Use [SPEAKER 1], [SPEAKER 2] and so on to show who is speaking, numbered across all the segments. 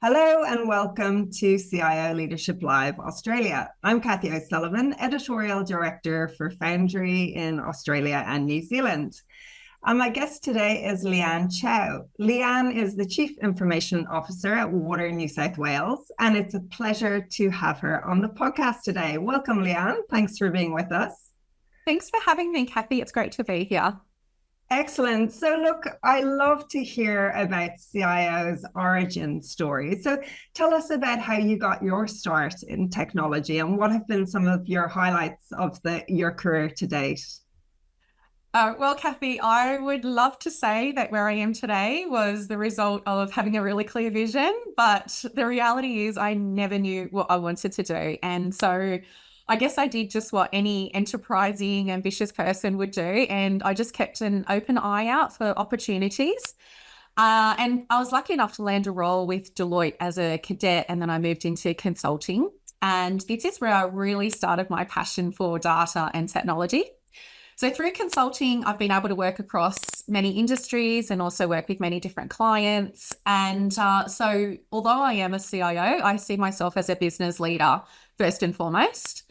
[SPEAKER 1] Hello and welcome to CIO Leadership Live Australia. I'm Kathy O'Sullivan, Editorial Director for Foundry in Australia and New Zealand. And my guest today is Leanne Chow. Leanne is the Chief Information Officer at Water New South Wales, and it's a pleasure to have her on the podcast today. Welcome, Leanne. Thanks for being with us.
[SPEAKER 2] Thanks for having me, Kathy. It's great to be here.
[SPEAKER 1] Excellent. So look, I love to hear about CIO's origin story. So tell us about how you got your start in technology and what have been some of your highlights of your career to date?
[SPEAKER 2] Well, Kathy, I would love to say that where I am today was the result of having a really clear vision, but the reality is I never knew what I wanted to do. And so I guess I did just what any enterprising, ambitious person would do. And I just kept an open eye out for opportunities. And I was lucky enough to land a role with Deloitte as a cadet, and then I moved into consulting. And this is where I really started my passion for data and technology. So through consulting, I've been able to work across many industries and also work with many different clients. And so although I am a CIO, I see myself as a business leader first and foremost.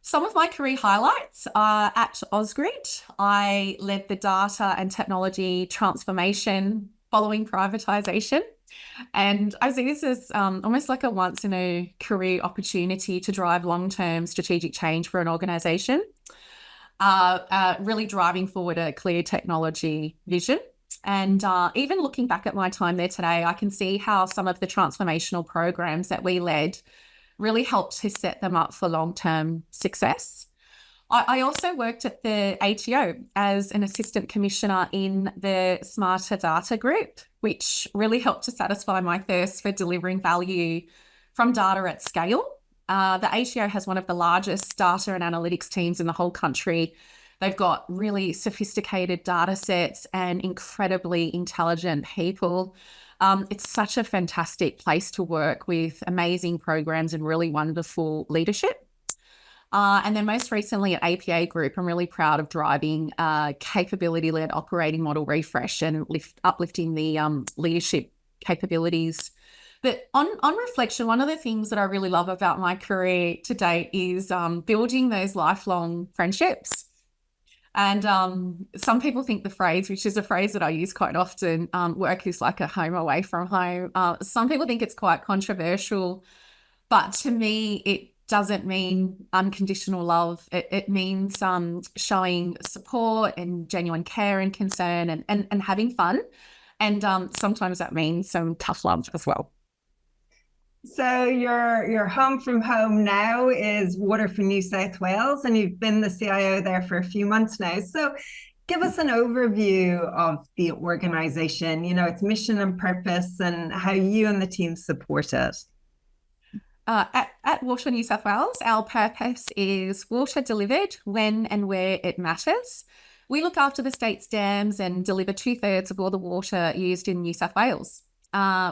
[SPEAKER 2] Some of my career highlights are at Ausgrid. I led the data and technology transformation following privatisation. And I see this as almost like a once in a career opportunity to drive long-term strategic change for an organisation. Really driving forward a clear technology vision. And even looking back at my time there today, I can see how some of the transformational programs that we led really helped to set them up for long-term success. I also worked at the ATO as an assistant commissioner in the Smarter Data Group, which really helped to satisfy my thirst for delivering value from data at scale. The ATO has one of the largest data and analytics teams in the whole country. They've got really sophisticated data sets and incredibly intelligent people. It's such a fantastic place to work with amazing programs and really wonderful leadership. And then most recently at APA Group, I'm really proud of driving capability-led operating model refresh and uplifting the leadership capabilities. But on reflection, one of the things that I really love about my career to date is building those lifelong friendships. And some people think the phrase, which is a phrase that I use quite often, work is like a home away from home. Some people think it's quite controversial, but to me, it doesn't mean unconditional love. It means showing support and genuine care and concern and having fun. And sometimes that means some tough love as well.
[SPEAKER 1] So your home from home now is Water for New South Wales, and you've been the CIO there for a few months now. So give us an overview of the organisation, its mission and purpose and how you and the team support it.
[SPEAKER 2] At Water New South Wales, our purpose is water delivered when and where it matters. We look after the state's dams and deliver 2/3 of all the water used in New South Wales.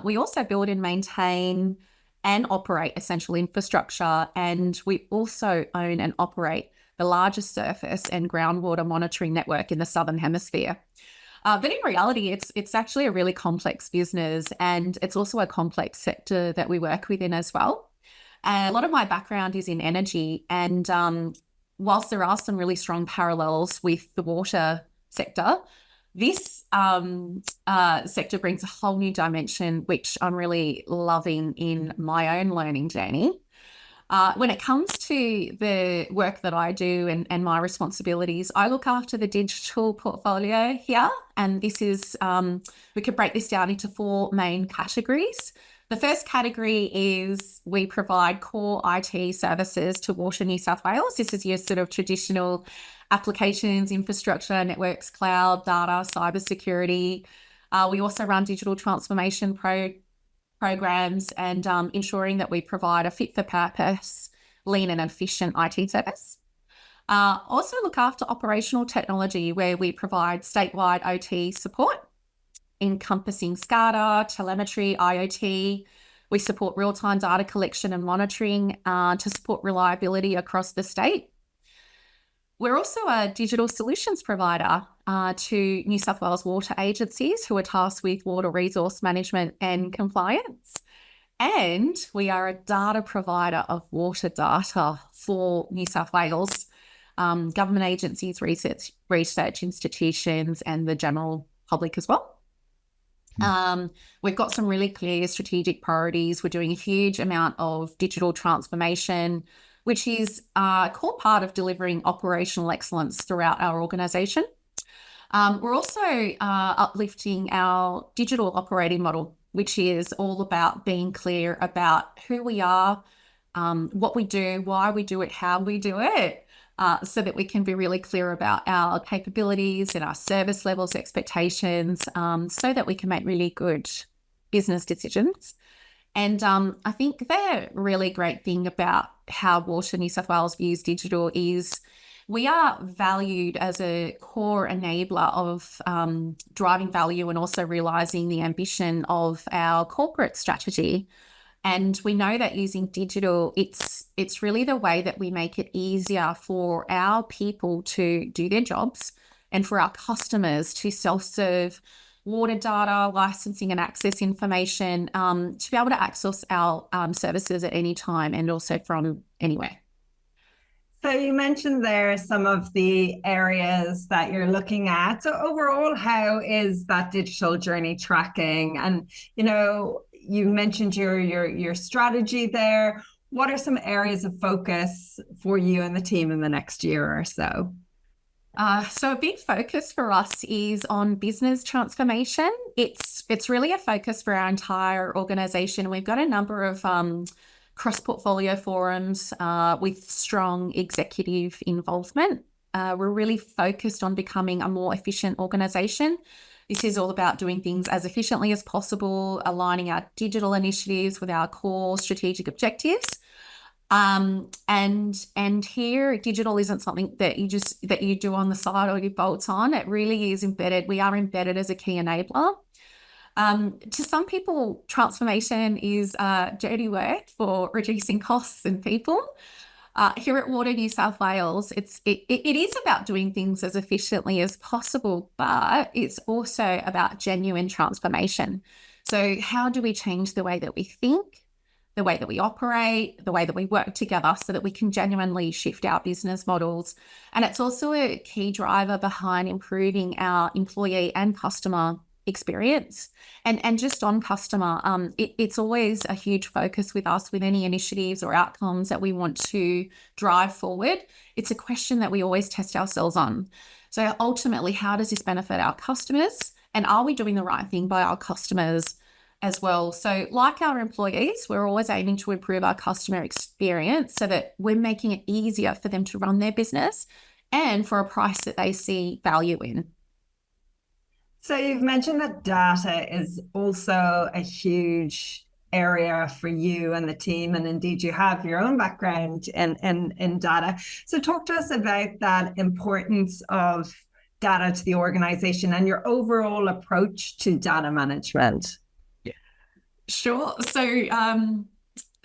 [SPEAKER 2] We also build and maintain and operate essential infrastructure, and we also own and operate the largest surface and groundwater monitoring network in the Southern Hemisphere. But in reality, it's actually a really complex business, and it's also a complex sector that we work within as well. A lot of my background is in energy, and whilst there are some really strong parallels with the water sector, this sector brings a whole new dimension, which I'm really loving in my own learning journey. When it comes to the work that I do and my responsibilities, I look after the digital portfolio here. And this is, we could break this down into 4 main categories. The first category is we provide core IT services to Water New South Wales. This is your sort of traditional applications, infrastructure, networks, cloud, data, cybersecurity. We also run digital transformation programs and ensuring that we provide a fit-for-purpose, lean and efficient IT service. Also look after operational technology where we provide statewide OT support, encompassing SCADA, telemetry, IoT. We support real-time data collection and monitoring to support reliability across the state. We're also a digital solutions provider to New South Wales water agencies who are tasked with water resource management and compliance. And we are a data provider of water data for New South Wales, government agencies, research institutions, and the general public as well. We've got some really clear strategic priorities. We're doing a huge amount of digital transformation, which is a core part of delivering operational excellence throughout our organisation. We're also uplifting our digital operating model, which is all about being clear about who we are, what we do, why we do it, how we do it, so that we can be really clear about our capabilities and our service levels, expectations, so that we can make really good business decisions. And I think the really great thing about how Water New South Wales views digital is we are valued as a core enabler of driving value and also realising the ambition of our corporate strategy. And we know that using digital, it's really the way that we make it easier for our people to do their jobs and for our customers to self-serve water data, licensing and access information, to be able to access our services at any time and also from anywhere.
[SPEAKER 1] So you mentioned there some of the areas that you're looking at. So overall, how is that digital journey tracking? And you mentioned your strategy there. What are some areas of focus for you and the team in the next year or so?
[SPEAKER 2] So a big focus for us is on business transformation. It's really a focus for our entire organisation. We've got a number of cross-portfolio forums with strong executive involvement. We're really focused on becoming a more efficient organisation. This is all about doing things as efficiently as possible, aligning our digital initiatives with our core strategic objectives. And here, digital isn't something that you do on the side or you bolt on. It really is embedded. We are embedded as a key enabler. To some people, transformation is dirty work for reducing costs and people. Here at Water New South Wales, it is about doing things as efficiently as possible, but it's also about genuine transformation. So how do we change the way that we think, the way that we operate, the way that we work together so that we can genuinely shift our business models? And it's also a key driver behind improving our employee and customer experience. And just on customer, it's always a huge focus with us with any initiatives or outcomes that we want to drive forward. It's a question that we always test ourselves on. So ultimately, how does this benefit our customers? And are we doing the right thing by our customers as well? So like our employees, we're always aiming to improve our customer experience so that we're making it easier for them to run their business and for a price that they see value in.
[SPEAKER 1] So you've mentioned that data is also a huge area for you and the team, and indeed you have your own background in data. So talk to us about that importance of data to the organization and your overall approach to data management.
[SPEAKER 2] Sure.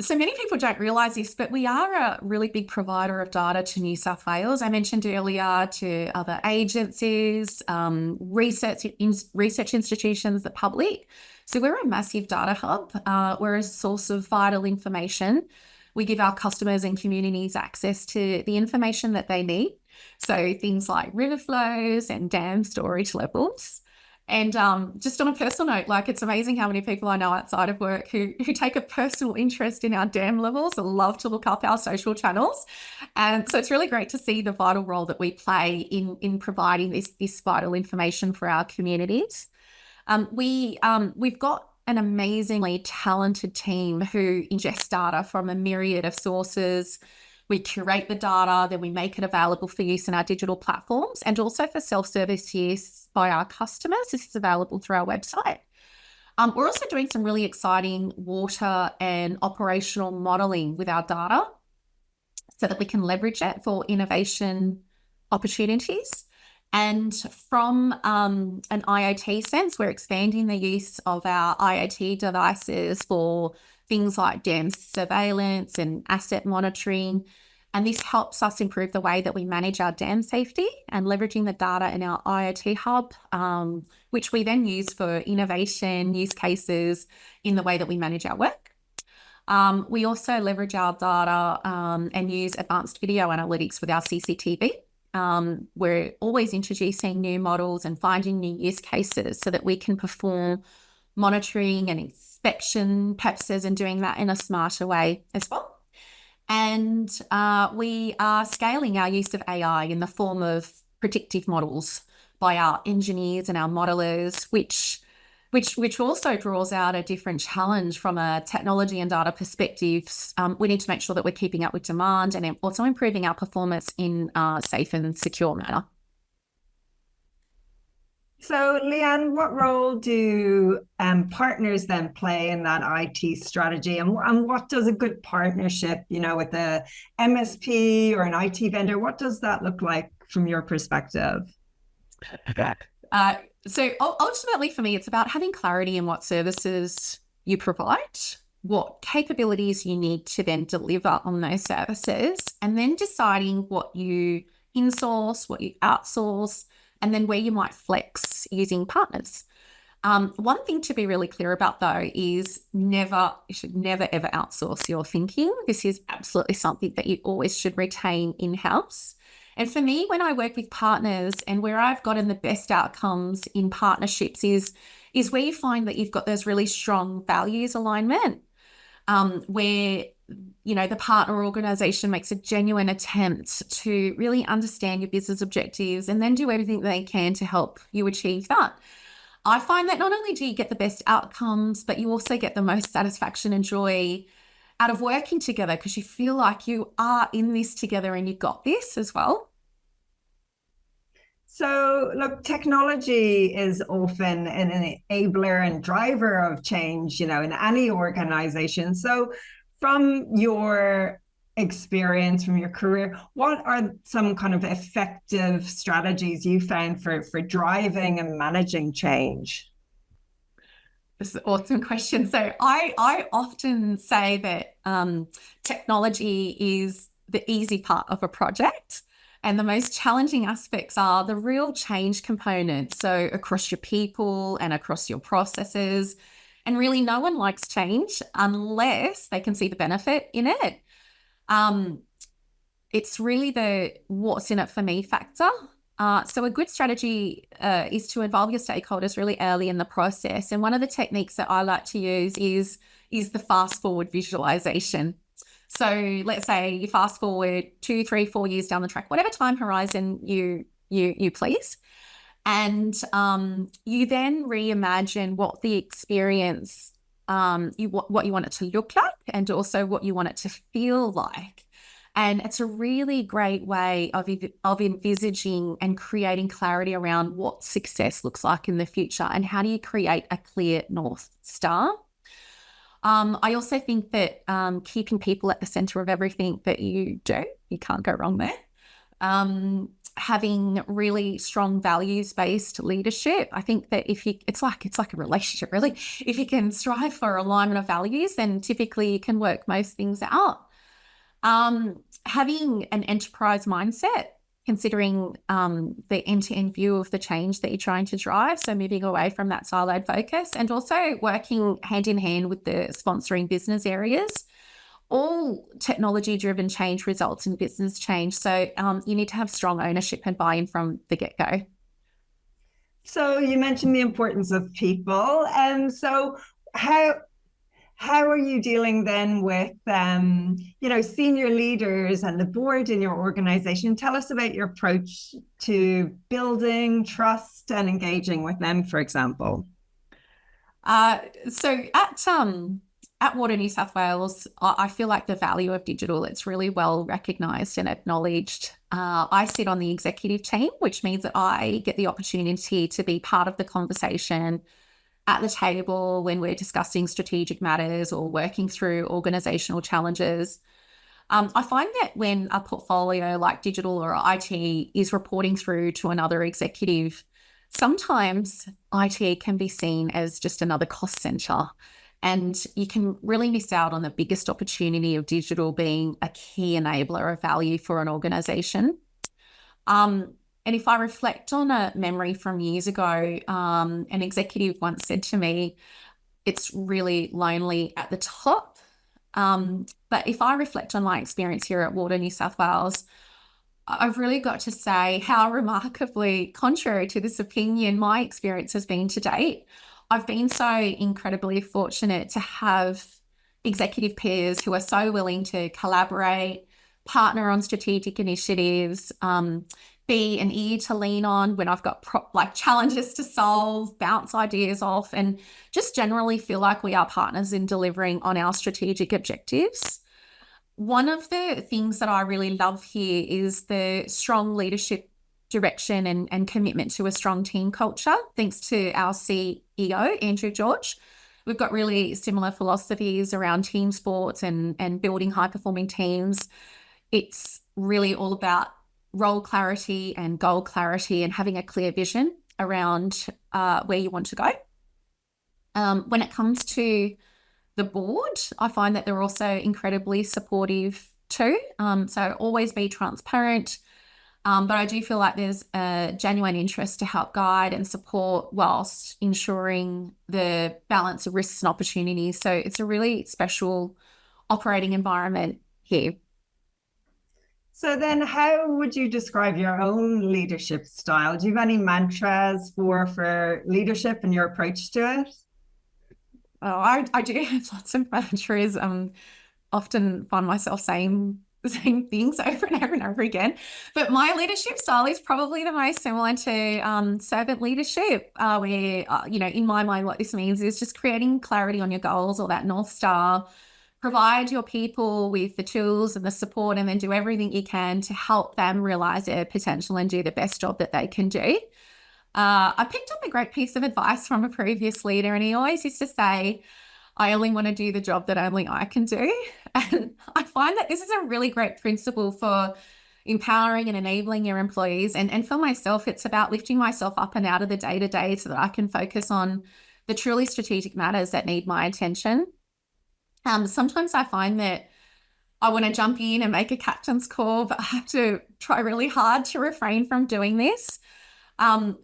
[SPEAKER 2] So many people don't realise this, but we are a really big provider of data to New South Wales. I mentioned earlier to other agencies, research institutions, the public. So we're a massive data hub. We're a source of vital information. We give our customers and communities access to the information that they need. So things like river flows and dam storage levels. And just on a personal note, like it's amazing how many people I know outside of work who take a personal interest in our dam levels and love to look up our social channels. And so it's really great to see the vital role that we play in providing this vital information for our communities. We've got an amazingly talented team who ingest data from a myriad of sources. We curate the data, then we make it available for use in our digital platforms and also for self-service use by our customers. This is available through our website. We're also doing some really exciting water and operational modelling with our data so that we can leverage it for innovation opportunities. And from an IoT sense, we're expanding the use of our IoT devices for things like dam surveillance and asset monitoring. And this helps us improve the way that we manage our dam safety and leveraging the data in our IoT hub, which we then use for innovation use cases in the way that we manage our work. We also leverage our data and use advanced video analytics with our CCTV. We're always introducing new models and finding new use cases so that we can perform monitoring and inspection purposes and doing that in a smarter way as well. And we are scaling our use of AI in the form of predictive models by our engineers and our modelers, which also draws out a different challenge from a technology and data perspective. We need to make sure that we're keeping up with demand and also improving our performance in a safe and secure manner.
[SPEAKER 1] So, Leanne, what role do partners then play in that IT strategy? And what does a good partnership, with a MSP or an IT vendor, what does that look like from your perspective?
[SPEAKER 2] So ultimately for me, it's about having clarity in what services you provide, what capabilities you need to then deliver on those services, and then deciding what you insource, what you outsource, and then where you might flex using partners. One thing to be really clear about though is you should never ever outsource your thinking. This is absolutely something that you always should retain in-house. And for me, when I work with partners and where I've gotten the best outcomes in partnerships is where you find that you've got those really strong values alignment, where, the partner organization makes a genuine attempt to really understand your business objectives and then do everything they can to help you achieve that. I find that not only do you get the best outcomes, but you also get the most satisfaction and joy out of working together because you feel like you are in this together and you got this as well.
[SPEAKER 1] So, look, technology is often an enabler and driver of change, in any organization. So, from your experience, from your career, what are some kind of effective strategies you found for driving and managing change?
[SPEAKER 2] This is an awesome question. So I often say that technology is the easy part of a project and the most challenging aspects are the real change components. So across your people and across your processes, and really no one likes change unless they can see the benefit in it. It's really the what's in it for me factor. So a good strategy is to involve your stakeholders really early in the process. And one of the techniques that I like to use is the fast forward visualization. So let's say you fast forward 2, 3, 4 years down the track, whatever time horizon you please. And you then reimagine what the experience, what you want it to look like and also what you want it to feel like. And it's a really great way of envisaging and creating clarity around what success looks like in the future and how do you create a clear North Star. I also think that keeping people at the center of everything that you do, you can't go wrong there. Having really strong values-based leadership. I think that it's like a relationship, really. If you can strive for alignment of values, then typically you can work most things out. Having an enterprise mindset, considering the end-to-end view of the change that you're trying to drive, so moving away from that siloed focus, and also working hand in hand with the sponsoring business areas. All technology-driven change results in business change, so you need to have strong ownership and buy-in from the get-go.
[SPEAKER 1] So you mentioned the importance of people, and so how are you dealing then with senior leaders and the board in your organization? Tell us about your approach to building trust and engaging with them, for example.
[SPEAKER 2] So at Water New South Wales, I feel like the value of digital, it's really well recognised and acknowledged. I sit on the executive team, which means that I get the opportunity to be part of the conversation at the table when we're discussing strategic matters or working through organisational challenges. I find that when a portfolio like digital or IT is reporting through to another executive, sometimes IT can be seen as just another cost centre. And you can really miss out on the biggest opportunity of digital being a key enabler of value for an organisation. And if I reflect on a memory from years ago, an executive once said to me, it's really lonely at the top But if I reflect on my experience here at Water New South Wales, I've really got to say how remarkably contrary to this opinion my experience has been to date. I've been so incredibly fortunate to have executive peers who are so willing to collaborate, partner on strategic initiatives, be an ear to lean on when I've got challenges to solve, bounce ideas off, and just generally feel like we are partners in delivering on our strategic objectives. One of the things that I really love here is the strong leadership direction and commitment to a strong team culture, thanks to our CEO, Andrew George. We've got really similar philosophies around team sports and building high-performing teams. It's really all about role clarity and goal clarity and having a clear vision around where you want to go. When it comes to the board, I find that they're also incredibly supportive too. So always be transparent. But I do feel like there's a genuine interest to help guide and support whilst ensuring the balance of risks and opportunities. So it's a really special operating environment here.
[SPEAKER 1] So then how would you describe your own leadership style? Do you have any mantras for leadership and your approach to it?
[SPEAKER 2] Oh, I do have lots of mantras. Often find myself saying the same things over and over and over again. But my leadership style is probably the most similar to servant leadership, where, in my mind, what this means is just creating clarity on your goals or that North Star. Provide your people with the tools and the support, and then do everything you can to help them realize their potential and do the best job that they can do. I picked up a great piece of advice from a previous leader, and he always used to say, I only want to do the job that only I can do. And I find that this is a really great principle for empowering and enabling your employees. And for myself, it's about lifting myself up and out of the day-to-day so that I can focus on the truly strategic matters that need my attention. Sometimes I find that I want to jump in and make a captain's call, but I have to try really hard to refrain from doing this.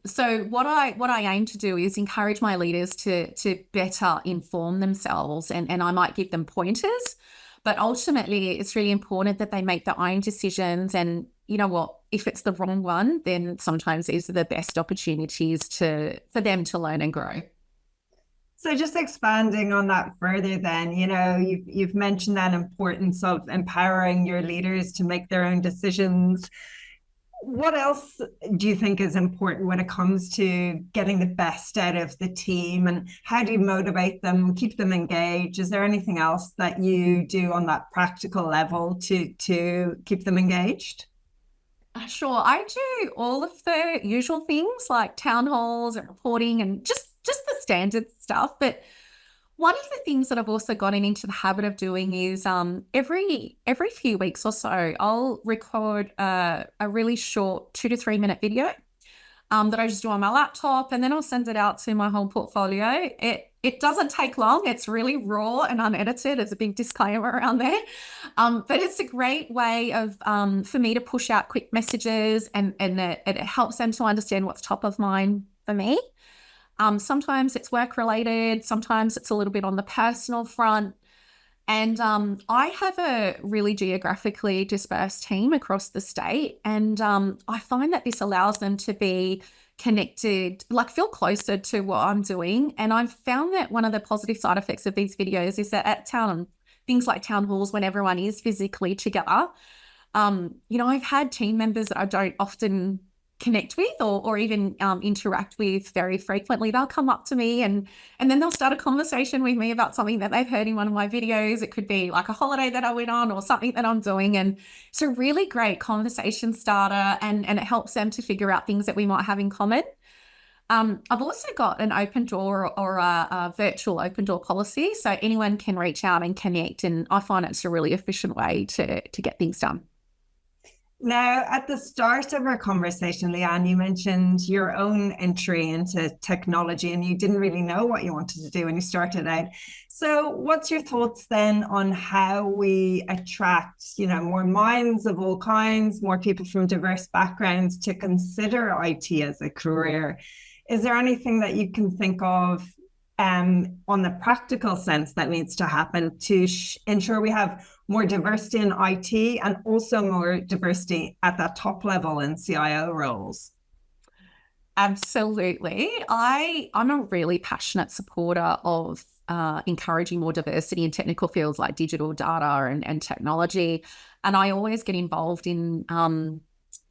[SPEAKER 2] So what I aim to do is encourage my leaders to better inform themselves, and I might give them pointers, but ultimately it's really important that they make their own decisions. And you know what, if it's the wrong one, then sometimes these are the best opportunities for them to learn and grow.
[SPEAKER 1] So just expanding on that further then, you've mentioned that importance of empowering your leaders to make their own decisions. What else do you think is important when it comes to getting the best out of the team, and how do you motivate them, keep them engaged? Is there anything else that you do on that practical level to keep them engaged?
[SPEAKER 2] Sure. I do all of the usual things like town halls and reporting and just the standard stuff. But one of the things that I've also gotten into the habit of doing is every few weeks or so, I'll record a really short 2 to 3 minute video that I just do on my laptop, and then I'll send it out to my whole portfolio. It doesn't take long. It's really raw and unedited. There's a big disclaimer around there. But it's a great way of for me to push out quick messages, and it helps them to understand what's top of mind for me. Sometimes it's work related, sometimes it's a little bit on the personal front. And I have a really geographically dispersed team across the state. And I find that this allows them to be connected, feel closer to what I'm doing. And I've found that one of the positive side effects of these videos is that at things like town halls, when everyone is physically together, I've had team members that I don't often connect with or even interact with very frequently. They'll come up to me and then they'll start a conversation with me about something that they've heard in one of my videos. It could be like a holiday that I went on or something that I'm doing. And it's a really great conversation starter, and it helps them to figure out things that we might have in common. I've also got an open door or a virtual open door policy, so anyone can reach out and connect. And I find it's a really efficient way to get things done.
[SPEAKER 1] Now, at the start of our conversation, Leanne, you mentioned your own entry into technology, and you didn't really know what you wanted to do when you started out. So what's your thoughts then on how we attract, more minds of all kinds, more people from diverse backgrounds to consider IT as a career? Is there anything that you can think of on the practical sense that needs to happen to ensure we have more diversity in IT and also more diversity at that top level in CIO roles?
[SPEAKER 2] Absolutely. I'm a really passionate supporter of encouraging more diversity in technical fields like digital data and technology. And I always get involved in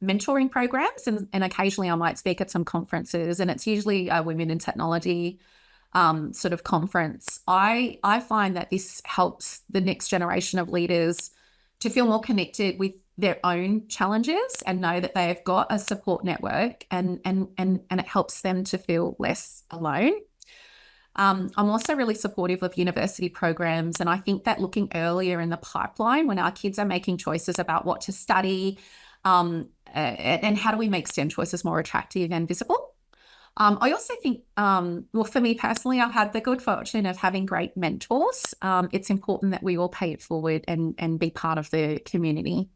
[SPEAKER 2] mentoring programs, and occasionally I might speak at some conferences, and it's usually a women in technology sort of conference. I find that this helps the next generation of leaders to feel more connected with their own challenges and know that they have got a support network, and it helps them to feel less alone. I'm also really supportive of university programs, and I think that looking earlier in the pipeline when our kids are making choices about what to study, and how do we make STEM choices more attractive and visible. I also think, well, for me personally, I've had the good fortune of having great mentors. It's important that we all pay it forward and be part of the community.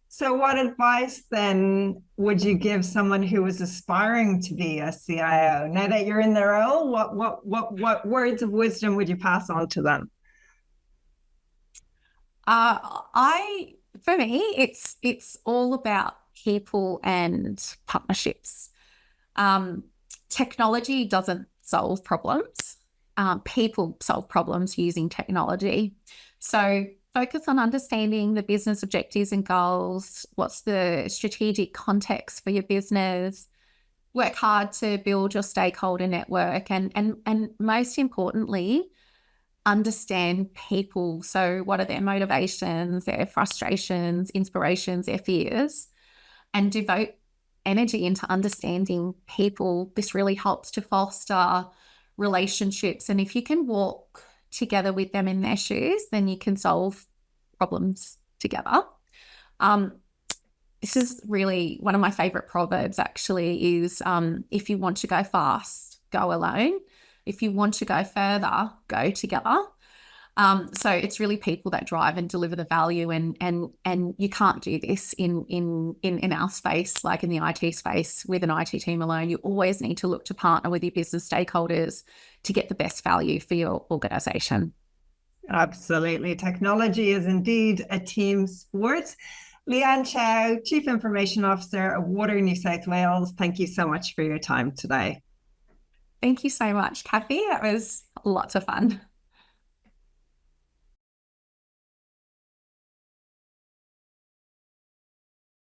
[SPEAKER 1] So what advice then would you give someone who was aspiring to be a CIO? Now that you're in the role, what words of wisdom would you pass on to them?
[SPEAKER 2] For me, it's all about people and partnerships. Technology doesn't solve problems. People solve problems using technology. So focus on understanding the business objectives and goals. What's the strategic context for your business? Work hard to build your stakeholder network, and most importantly, understand people. So what are their motivations, their frustrations, inspirations, their fears, and devote energy into understanding people. This really helps to foster relationships. And if you can walk together with them in their shoes, then you can solve problems together. This is really one of my favorite proverbs, actually, is if you want to go fast, go alone. If you want to go further, go together. So it's really people that drive and deliver the value, and you can't do this in our space, like in the IT space, with an IT team alone. You always need to look to partner with your business stakeholders to get the best value for your organization.
[SPEAKER 1] Absolutely. Technology is indeed a team sport. Leanne Chow, Chief Information Officer of Water New South Wales, thank you so much for your time today.
[SPEAKER 2] Thank you so much, Kathy. That was lots of fun.